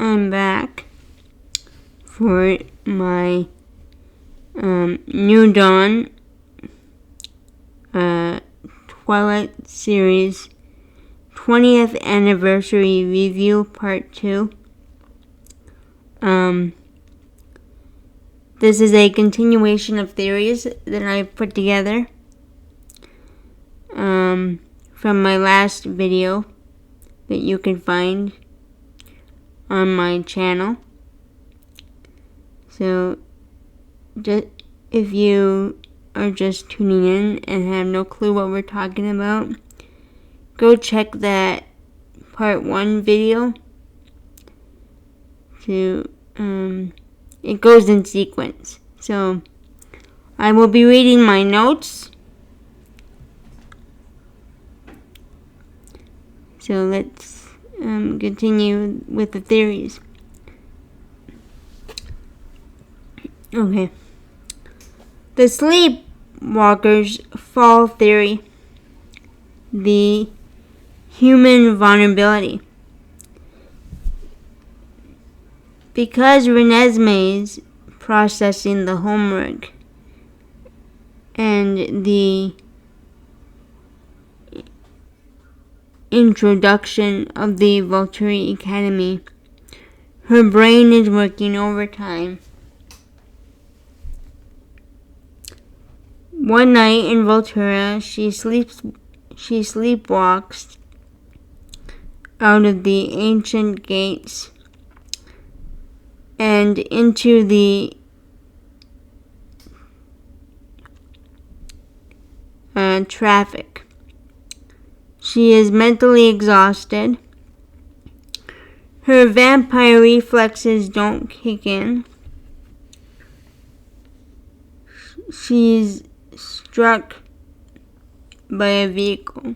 I'm back for my New Dawn Twilight series 20th Anniversary Review Part 2. This is a continuation of theories that I've put together from my last video that you can find on my channel. So if you are just tuning in and have no clue what we're talking about, go check that part 1 video. It goes in sequence. So I will be reading my notes. So let's continue with the theories. Okay. The Sleepwalker's Fall Theory. The human vulnerability. Because Renesmee's processing the homework and the introduction of the Volturi Academy, her brain is working overtime. One night in Voltura, she sleepwalks out of the ancient gates and into the traffic. She is mentally exhausted. Her vampire reflexes don't kick in. She's struck by a vehicle.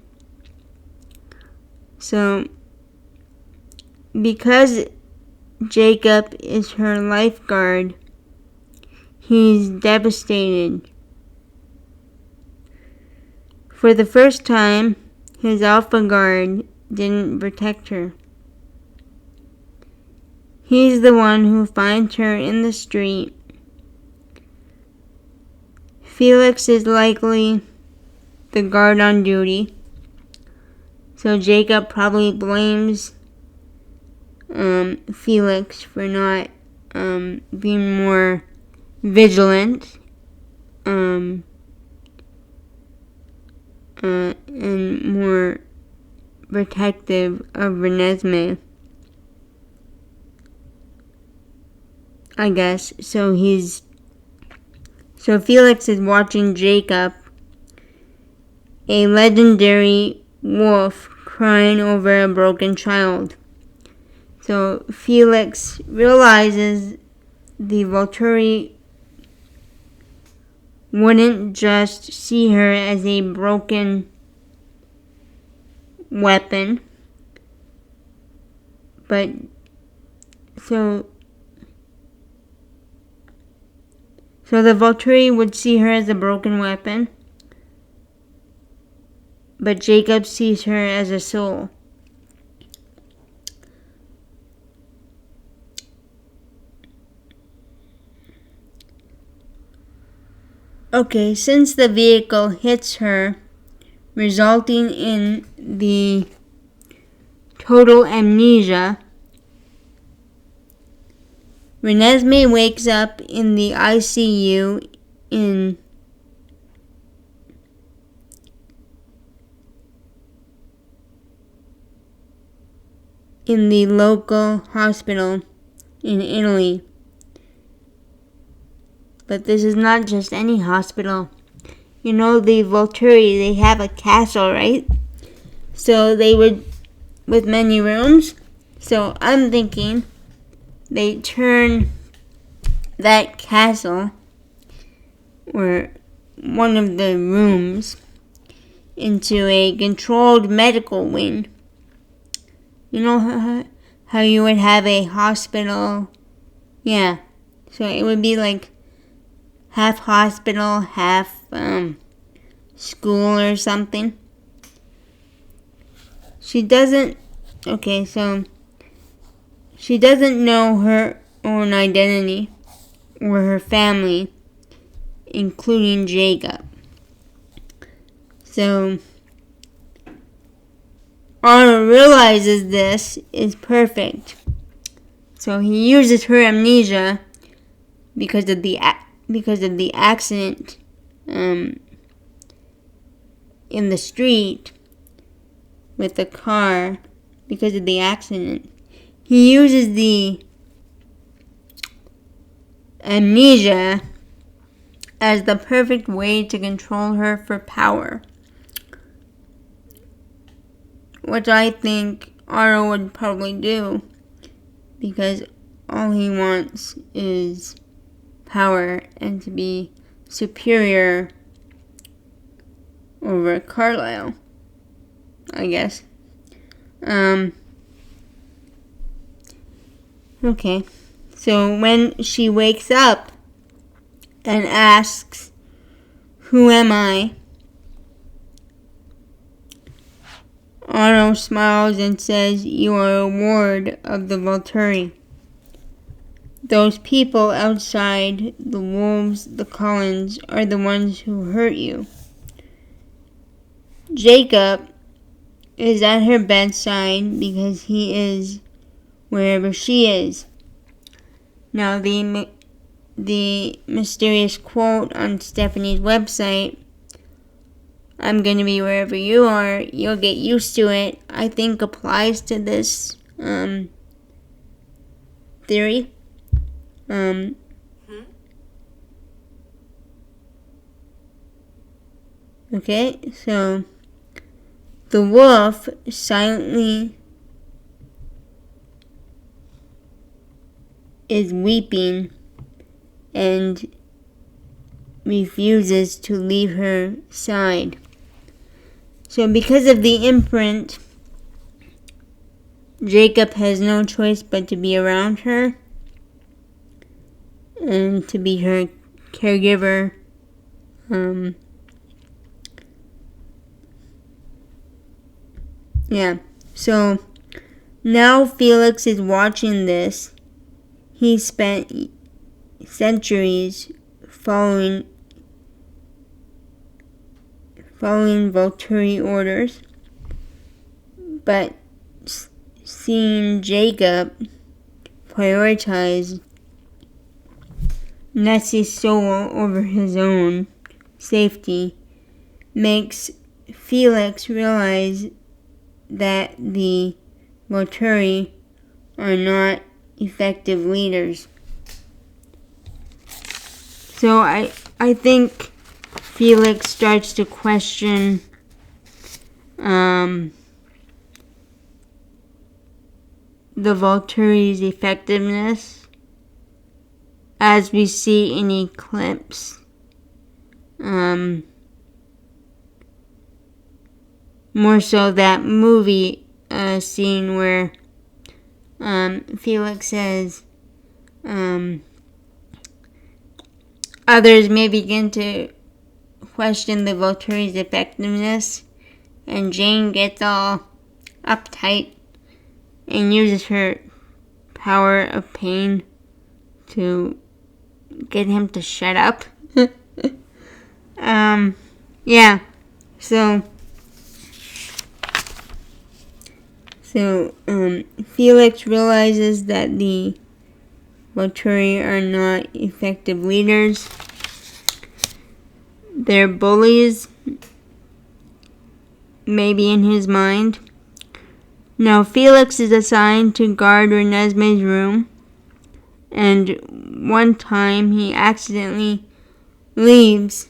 So, because Jacob is her lifeguard, he's devastated. For the first time, his alpha guard didn't protect her. He's the one who finds her in the street. Felix is likely the guard on duty, so Jacob probably blames Felix for not being more vigilant and more protective of Renesmee, I guess. So Felix is watching Jacob, a legendary wolf, crying over a broken child. So Felix realizes the Volturi wouldn't just see her as a broken weapon, but so the Volturi would see her as a broken weapon, but Jacob sees her as a soul. Okay, since the vehicle hits her, resulting in the total amnesia, Renesmee wakes up in the ICU in the local hospital in Italy. But this is not just any hospital. You know, the Volturi, they have a castle, right? So they would, with many rooms. So I'm thinking they turn that castle, or one of the rooms, into a controlled medical wing. You know how you would have a hospital? Yeah. So it would be like half hospital, half school or something. She doesn't. Okay, so she doesn't know her own identity or her family, including Jacob. So Arnold realizes this is perfect. So he uses her amnesia because of the accident in the street with the car. Because of the accident, he uses the amnesia as the perfect way to control her for power, which I think Arnold would probably do, because all he wants is power and to be superior over Carlisle, I guess. Okay, so when she wakes up and asks, "Who am I?" Arnold smiles and says, "You are a ward of the Volturi. Those people outside, the wolves, the Cullens, are the ones who hurt you." Jacob is at her bedside because he is wherever she is. Now, the mysterious quote on Stephenie's website, "I'm going to be wherever you are, you'll get used to it," I think applies to this theory. Okay, so the wolf silently is weeping and refuses to leave her side. So because of the imprint, Jacob has no choice but to be around her and to be her caregiver. So now Felix is watching this. He spent centuries following Volturi orders, but seeing Jacob prioritize Nessie's soul over his own safety makes Felix realize that the Volturi are not effective leaders. So I think Felix starts to question the Volturi's effectiveness, as we see in Eclipse. More so that movie scene where Felix says others may begin to question the Volturi's effectiveness, and Jane gets all uptight and uses her power of pain to get him to shut up. So Felix realizes that the Volturi are not effective leaders. They're bullies, maybe in his mind. Now Felix is assigned to guard Renesmee's room, and one time he accidentally leaves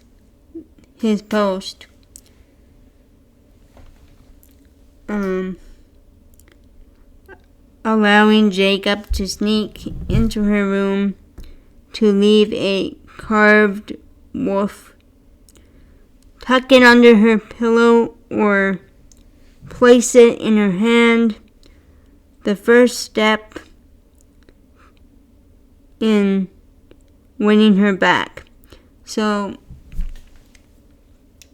his post. Allowing Jacob to sneak into her room to leave a carved wolf, tuck it under her pillow, or place it in her hand. The first step in winning her back. So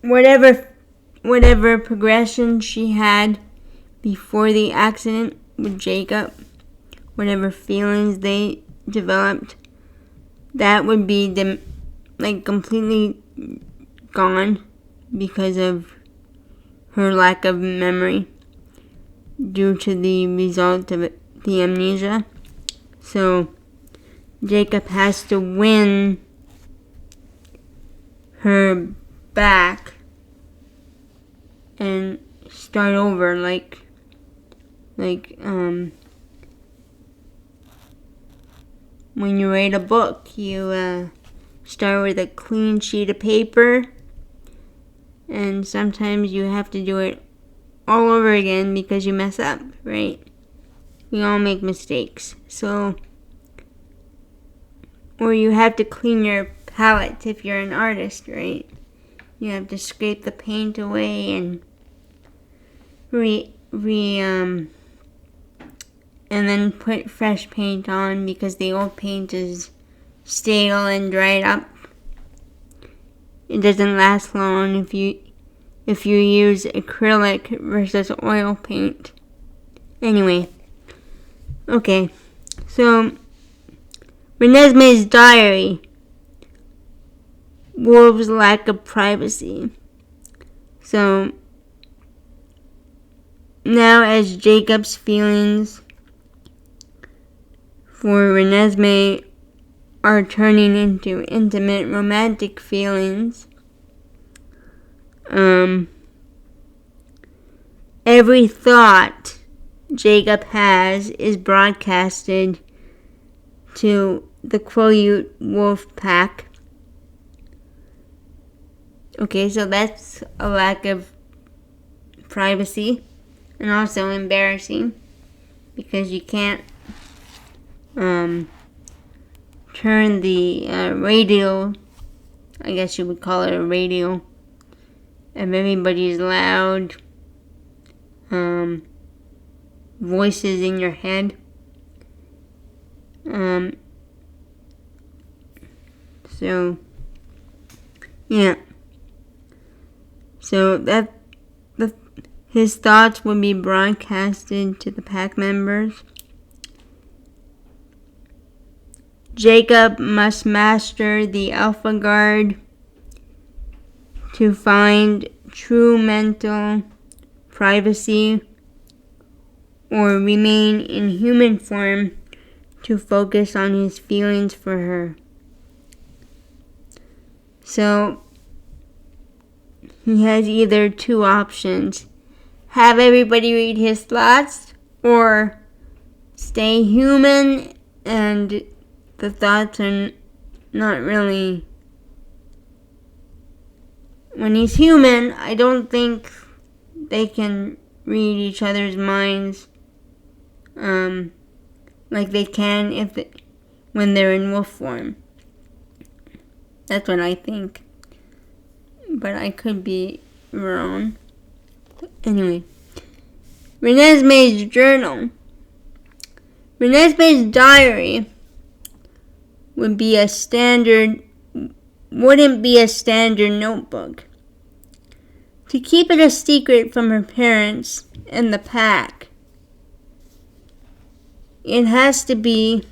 whatever progression she had before the accident with Jacob whatever feelings they developed, that would be completely gone because of her lack of memory due to the result of the amnesia. So Jacob has to win her back and start over when you write a book, you start with a clean sheet of paper, and sometimes you have to do it all over again because you mess up, right? We all make mistakes. So, or you have to clean your palette if you're an artist, right? You have to scrape the paint away and and then put fresh paint on because the old paint is stale and dried up. It doesn't last long if you use acrylic versus oil paint. Anyway, okay, so Renesmee's diary. Wolf's lack of privacy. So now as Jacob's feelings for Renesmee are turning into intimate romantic feelings, every thought Jacob has is broadcasted to the Quileute wolf pack. Okay, so that's a lack of privacy and also embarrassing because you can't turn the radio, I guess you would call it a radio, if everybody's loud voices in your head. So yeah. So his thoughts would be broadcasted to the pack members. Jacob must master the Alpha Guard to find true mental privacy or remain in human form to focus on his feelings for her. So he has either two options: have everybody read his thoughts, or stay human and the thoughts are not really... When he's human, I don't think they can read each other's minds like they can when they're in wolf form. That's what I think. But I could be wrong. Anyway. Renesmee's journal. Renesmee's diary wouldn't be a standard notebook. To keep it a secret from her parents and the pack, it has to be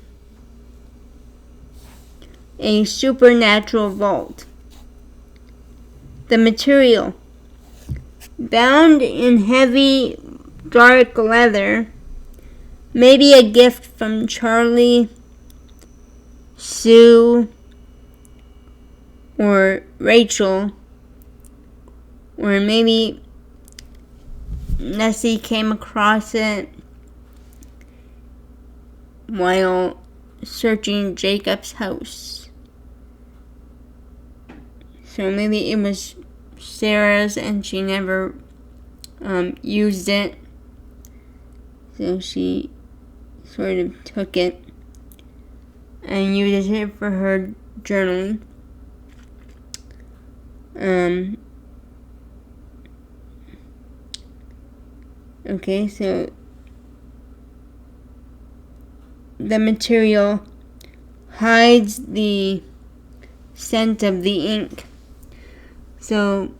a supernatural vault. The material, bound in heavy, dark leather, may be a gift from Charlie, Sue, or Rachel, or maybe Nessie came across it while searching Jacob's house. So maybe it was Sarah's and she never used it. So she sort of took it and used it for her journaling. Okay, so the material hides the scent of the ink. So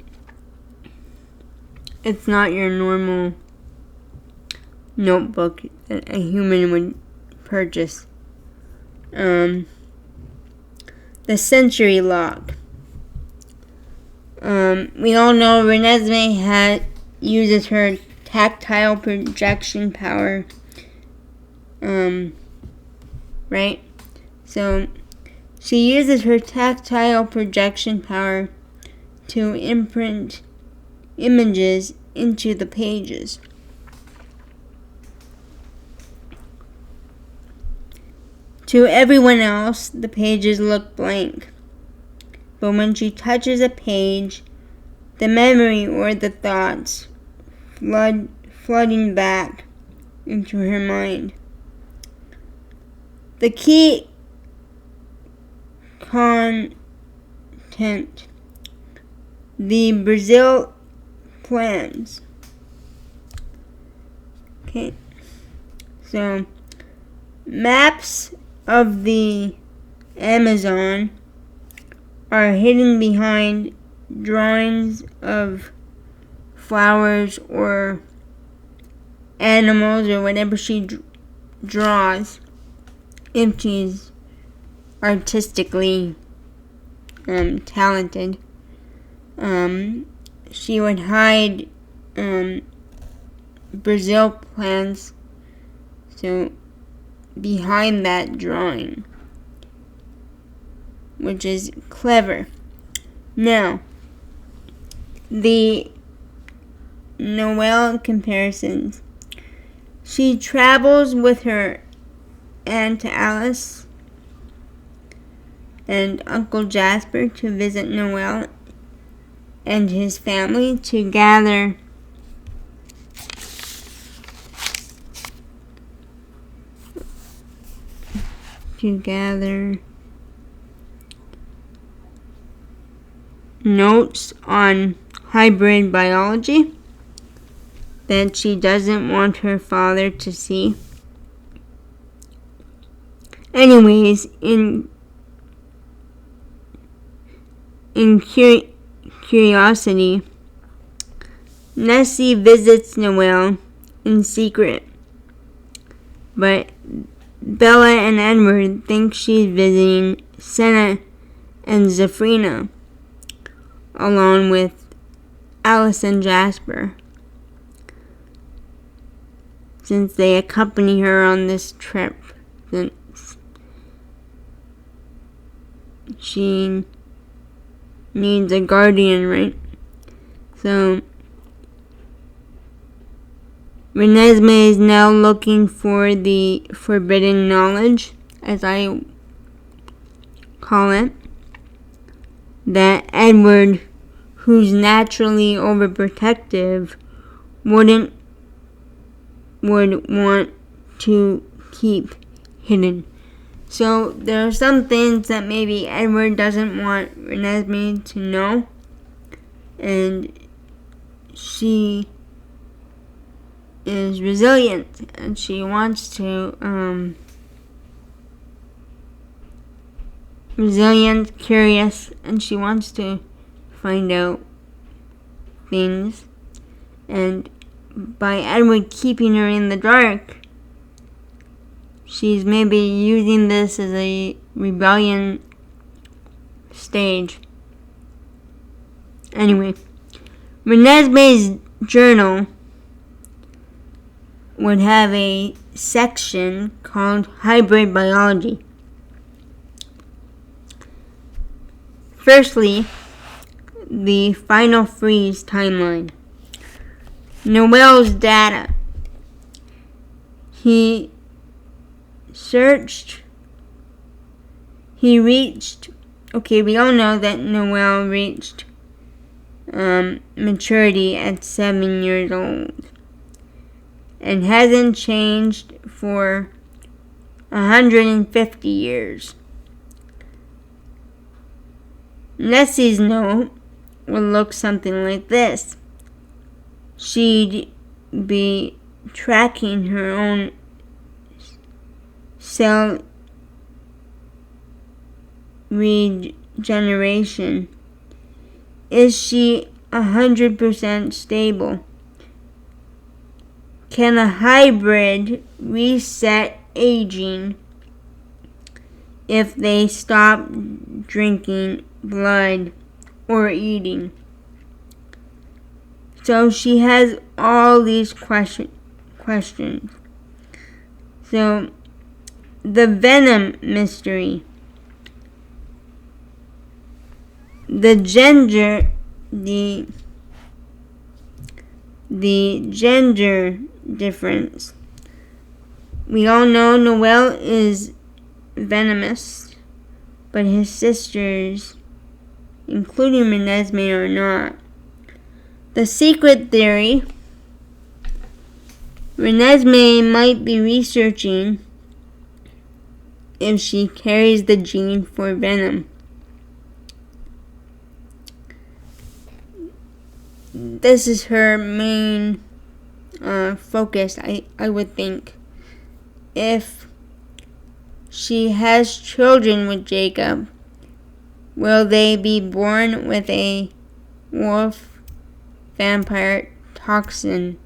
it's not your normal notebook that a human would purchase. The Century Lock. We all know Renesmee uses her tactile projection power. Right? So, she uses her tactile projection power to imprint images into the pages. To everyone else, the pages look blank. But when she touches a page, the memory or the thoughts flooding back into her mind. The key content. The Brazil plans. Okay. So, maps of the Amazon are hidden behind drawings of flowers or animals or whatever she draws if she's artistically talented. She would hide Brazil plants so behind that drawing, which is clever. Now, the Noelle comparisons. She travels with her Aunt Alice and Uncle Jasper to visit Noelle and his family to gather notes on hybrid biology that she doesn't want her father to see. Anyways, in curiosity, Nessie visits Noelle in secret, but Bella and Edward think she's visiting Senna and Zephrina, along with Alice and Jasper, since they accompany her on this trip, since she needs a guardian, right? So, Renesmee is now looking for the forbidden knowledge, as I call it, that Edward, who's naturally overprotective, would want to keep hidden. So there are some things that maybe Edward doesn't want Renesmee to know, and she is resilient, and she wants to resilient, curious, and she wants to find out things. And by Edward keeping her in the dark, she's maybe using this as a rebellion stage. Anyway, Renesmee's journal would have a section called Hybrid Biology. Firstly, the final freeze timeline. Noelle's data. He reached, we all know that Noelle reached maturity at 7 years old and hasn't changed for 150 years. Nessie's note would look something like this. She'd be tracking her own cell regeneration. Is she 100% stable? Can a hybrid reset aging if they stop drinking blood or eating. So she has all these questions. So the venom mystery. The gender difference. We all know Noel is venomous, but his sisters, including Renesmee, are not. The secret theory. Renesmee might be researching if she carries the gene for venom. This is her main focus, I would think. If she has children with Jacob, will they be born with a wolf vampire toxin?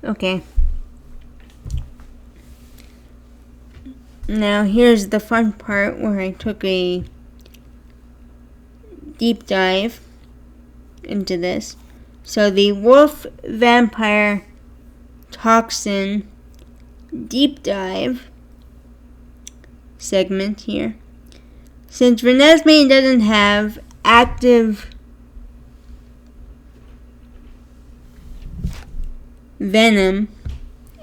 Okay. Now here's the fun part where I took a deep dive into this. So the wolf vampire toxin deep dive segment here. Since Renesmee doesn't have active venom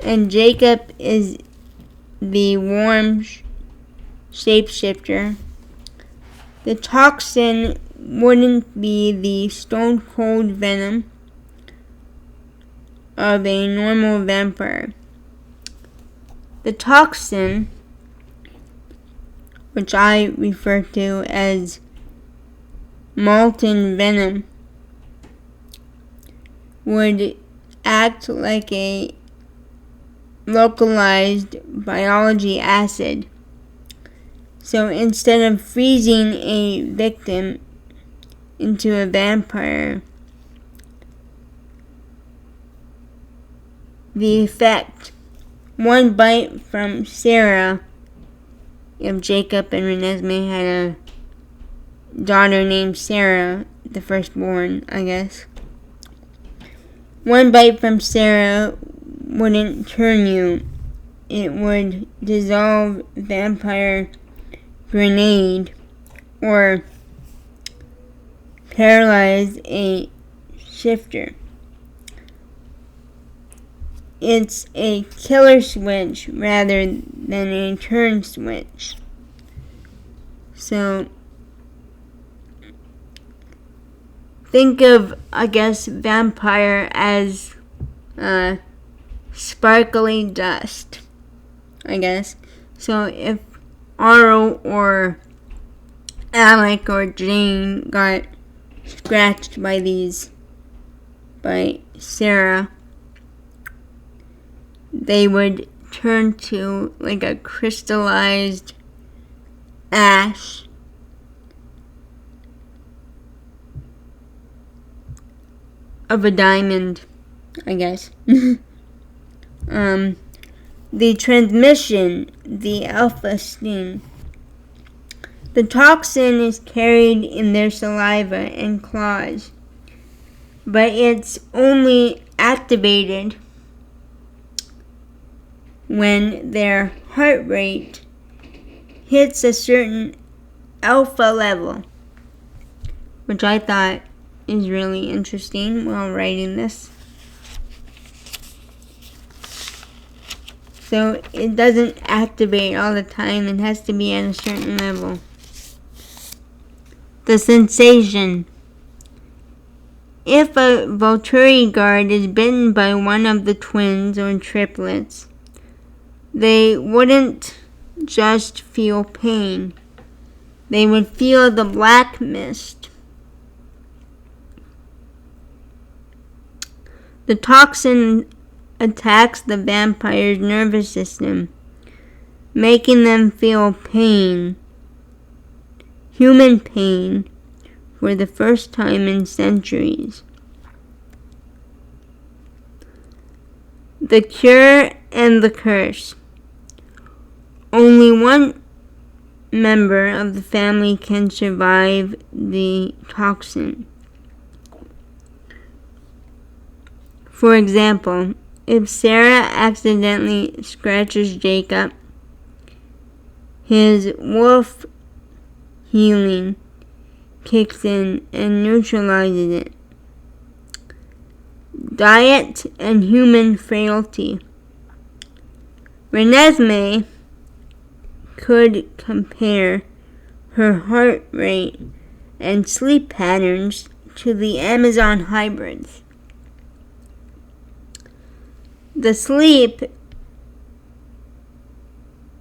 and Jacob is the warm shapeshifter, the toxin wouldn't be the stone cold venom of a normal vampire. The toxin, which I refer to as molten venom, would act like a localized biology acid. So instead of freezing a victim into a vampire, the effect, one bite from Sarah, if Jacob and Renesmee had a daughter named Sarah, the firstborn, I guess. One bite from Sarah wouldn't turn you. It would dissolve vampire grenade or paralyze a shifter. It's a killer switch rather than a turn switch. So think of, I guess, vampire as sparkly dust, I guess. So if Aro or Alec or Jane got scratched by Sarah, they would turn to like a crystallized ash of a diamond, I guess. The transmission, the alpha sting. The toxin is carried in their saliva and claws, but it's only activated when their heart rate hits a certain alpha level, which I thought is really interesting while writing this. So it doesn't activate all the time, it has to be at a certain level. The sensation. If a Volturi guard is bitten by one of the twins or triplets, they wouldn't just feel pain. They would feel the black mist. The toxin attacks the vampire's nervous system, making them feel pain, human pain, for the first time in centuries. The cure and the curse. Only one member of the family can survive the toxin. For example, if Sarah accidentally scratches Jacob, his wolf healing kicks in and neutralizes it. Diet and human frailty. Renesmee could compare her heart rate and sleep patterns to the Amazon hybrids. The sleep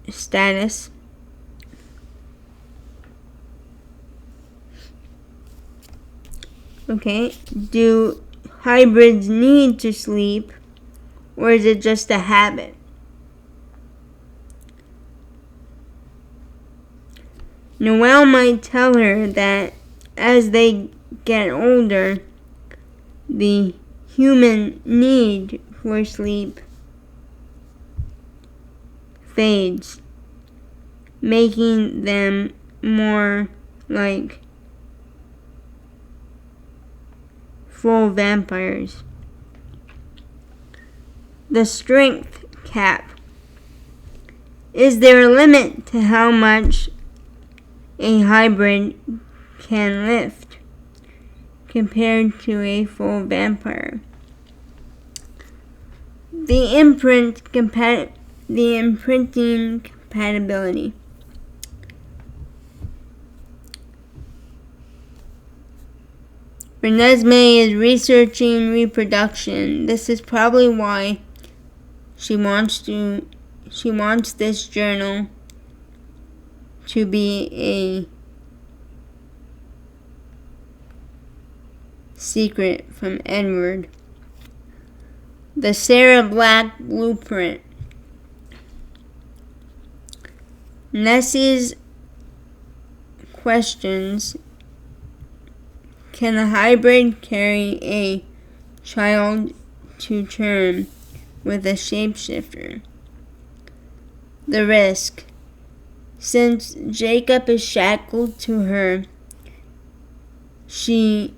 status do hybrids need to sleep, or is it just a habit? Noelle might tell her that as they get older, the human need for sleep fades, making them more like full vampires. The strength cap. Is there a limit to how much a hybrid can lift compared to a full vampire? The imprinting compatibility. Renesmee is researching reproduction. This is probably why she wants this journal to be a secret from Edward. The Sarah Black blueprint. Nessie's questions: can a hybrid carry a child to term with a shapeshifter? The risk. Since Jacob is shackled to her, she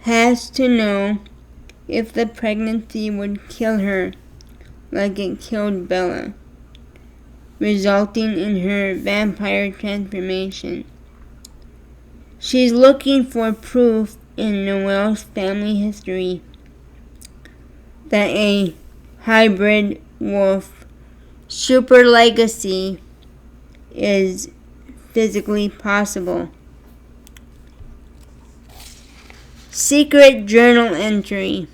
has to know if the pregnancy would kill her like it killed Bella, resulting in her vampire transformation. She's looking for proof in Noelle's family history that a hybrid wolf super legacy is physically possible. Secret journal entry.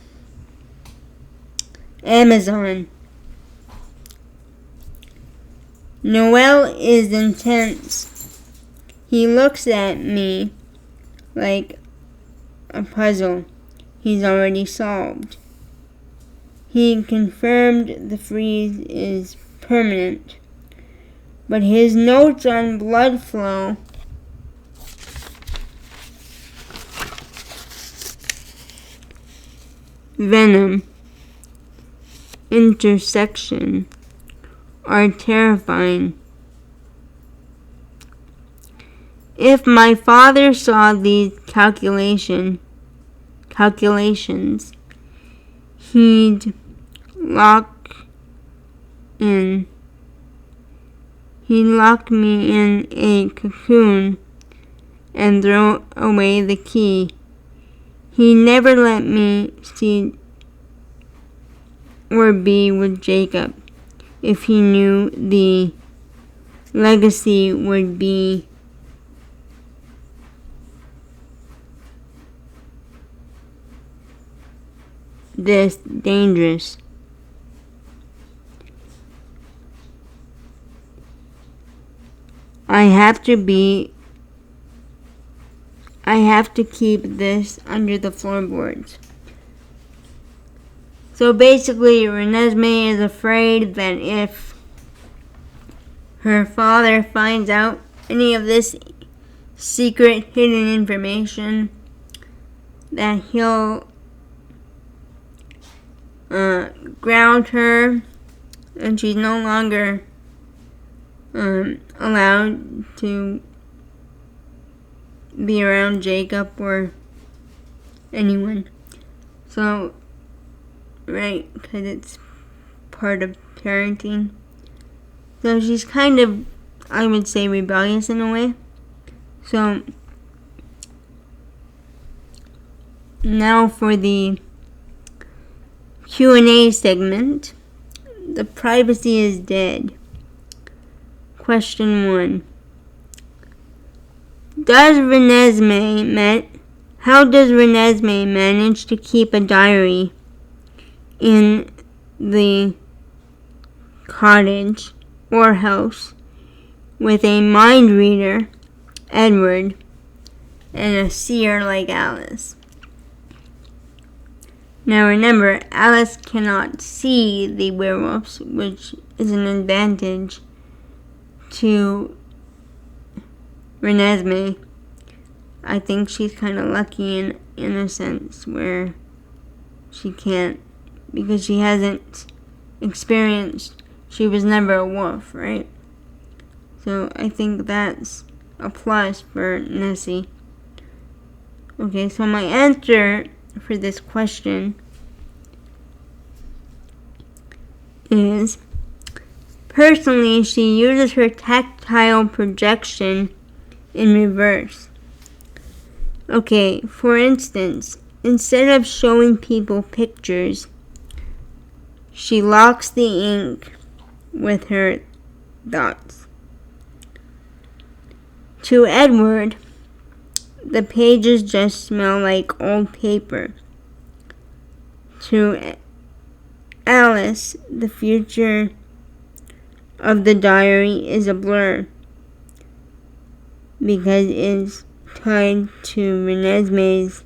Amazon. Noelle is intense. He looks at me like a puzzle he's already solved. He confirmed the freeze is permanent, but his notes on blood flow venom intersection are terrifying. If my father saw these calculations, he'd lock me in a cocoon and throw away the key. He never let me see or be with Jacob if he knew the legacy would be this dangerous. I have to keep this under the floorboards. So basically, Renesmee is afraid that if her father finds out any of this secret hidden information, that he'll ground her, and she's no longer allowed to be around Jacob or anyone. So, right, because it's part of parenting. So she's kind of, I would say, rebellious in a way. So, now for the Q&A segment. The privacy is dead. Question 1. How does Renesmee manage to keep a diary in the cottage or house with a mind reader, Edward, and a seer like Alice? Now remember, Alice cannot see the werewolves, which is an advantage to Renesmee. I think she's kind of lucky in a sense where she can't, because she hasn't experienced, she was never a wolf, right? So I think that's a plus for Nessie. Okay, so my answer for this question is, personally, she uses her tactile projection in reverse. Okay, for instance, instead of showing people pictures, she locks the ink with her thoughts. To Edward, the pages just smell like old paper. To Alice, the future of the diary is a blur because it's tied to Renesmee's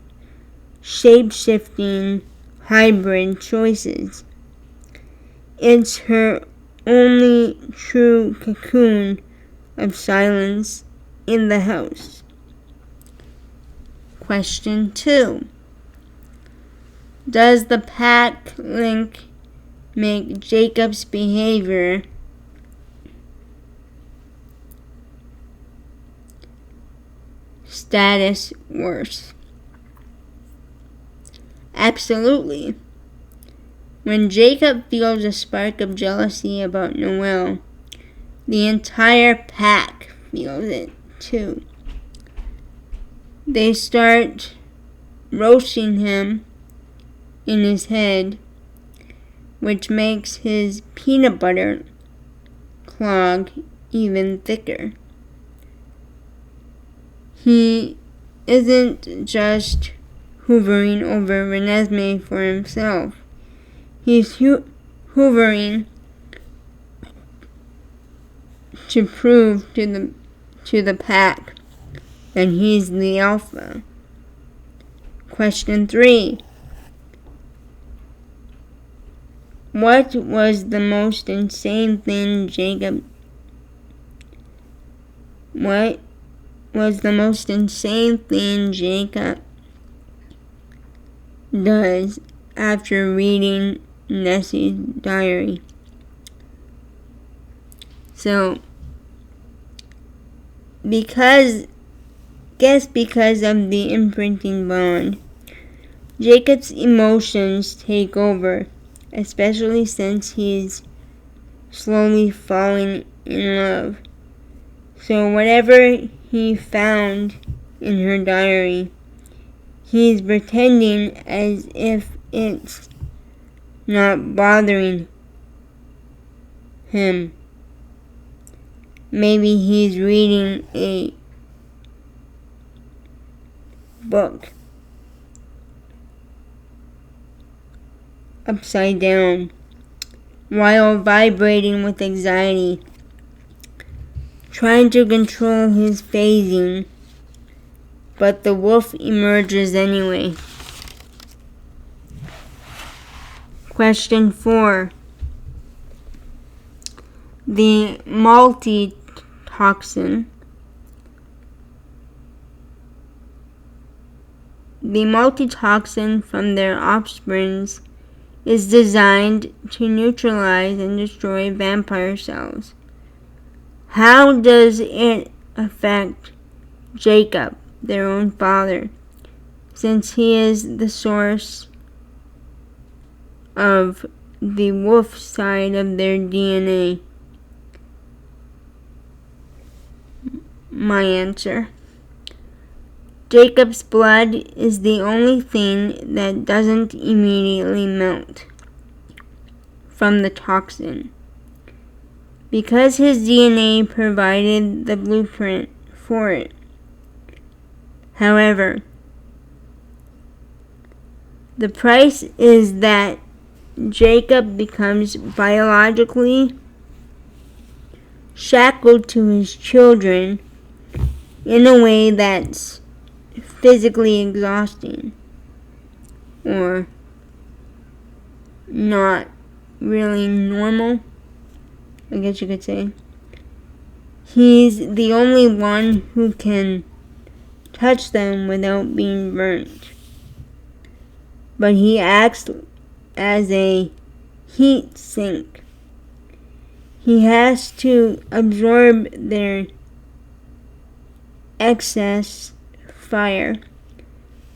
shape-shifting hybrid choices. It's her only true cocoon of silence in the house. Question 2. Does the pack link make Jacob's behaviour status worse? Absolutely. When Jacob feels a spark of jealousy about Noel, the entire pack feels it too. They start roasting him in his head, which makes his peanut butter clog even thicker. He isn't just hoovering over Renesmee for himself. He's hoovering to prove to the pack that he's the alpha. Question 3. What was the most insane thing Jacob does after reading Nessie's diary? So, because of the imprinting bond, Jacob's emotions take over, especially since he's slowly falling in love. So whatever he found in her diary, he's pretending as if it's not bothering him. Maybe he's reading a book upside down while vibrating with anxiety, trying to control his phasing, but the wolf emerges anyway. Question 4. The Toxin. The Toxin from their offsprings is designed to neutralize and destroy vampire cells. How does it affect Jacob, their own father, since he is the source of the wolf side of their DNA? My answer: Jacob's blood is the only thing that doesn't immediately melt from the toxin, because his DNA provided the blueprint for it. However, the price is that Jacob becomes biologically shackled to his children in a way that's physically exhausting, or not really normal, I guess you could say. He's the only one who can touch them without being burnt, but he acts as a heat sink. He has to absorb their excess fire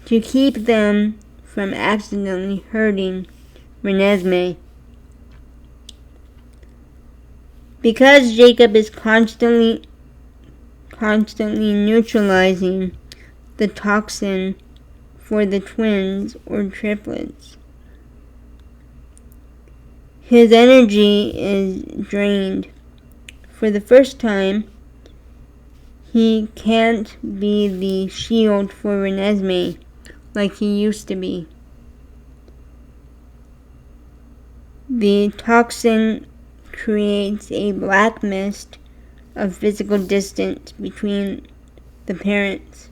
to keep them from accidentally hurting Renesmee. Because Jacob is constantly neutralizing the toxin for the twins or triplets, his energy is drained. For the first time, he can't be the shield for Renesmee like he used to be. The toxin creates a black mist of physical distance between the parents.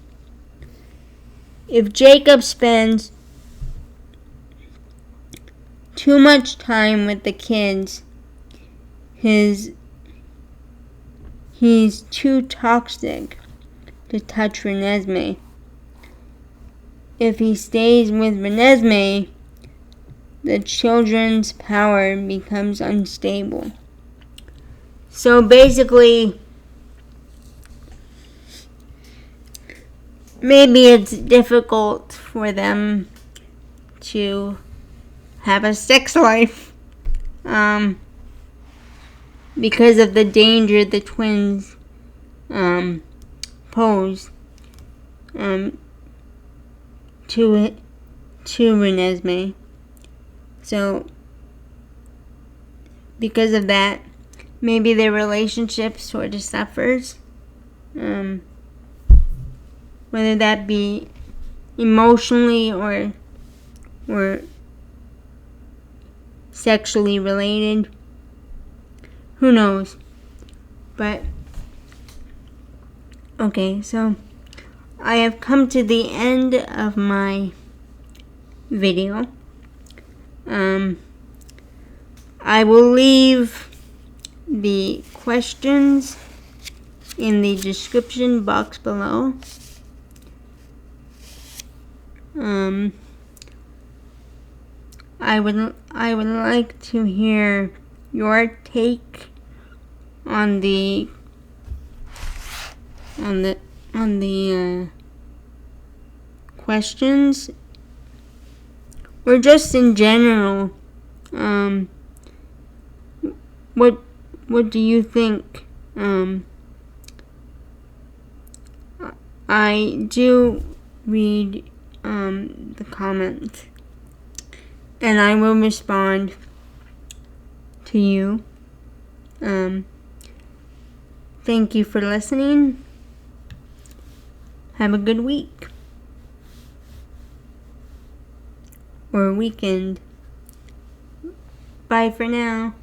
If Jacob spends too much time with the kids, he's too toxic to touch Renesmee. If he stays with Renesmee, the children's power becomes unstable. So basically, maybe it's difficult for them to have a sex life because of the danger the twins pose to Renesmee. So because of that, maybe their relationship sort of suffers, whether that be emotionally or sexually related. Who knows? But okay, so I have come to the end of my video. I will leave the questions in the description box below. I would like to hear your take on the questions, or just in general. What do you think? I do read the comments, and I will respond to you. Thank you for listening. Have a good week or weekend. Bye for now.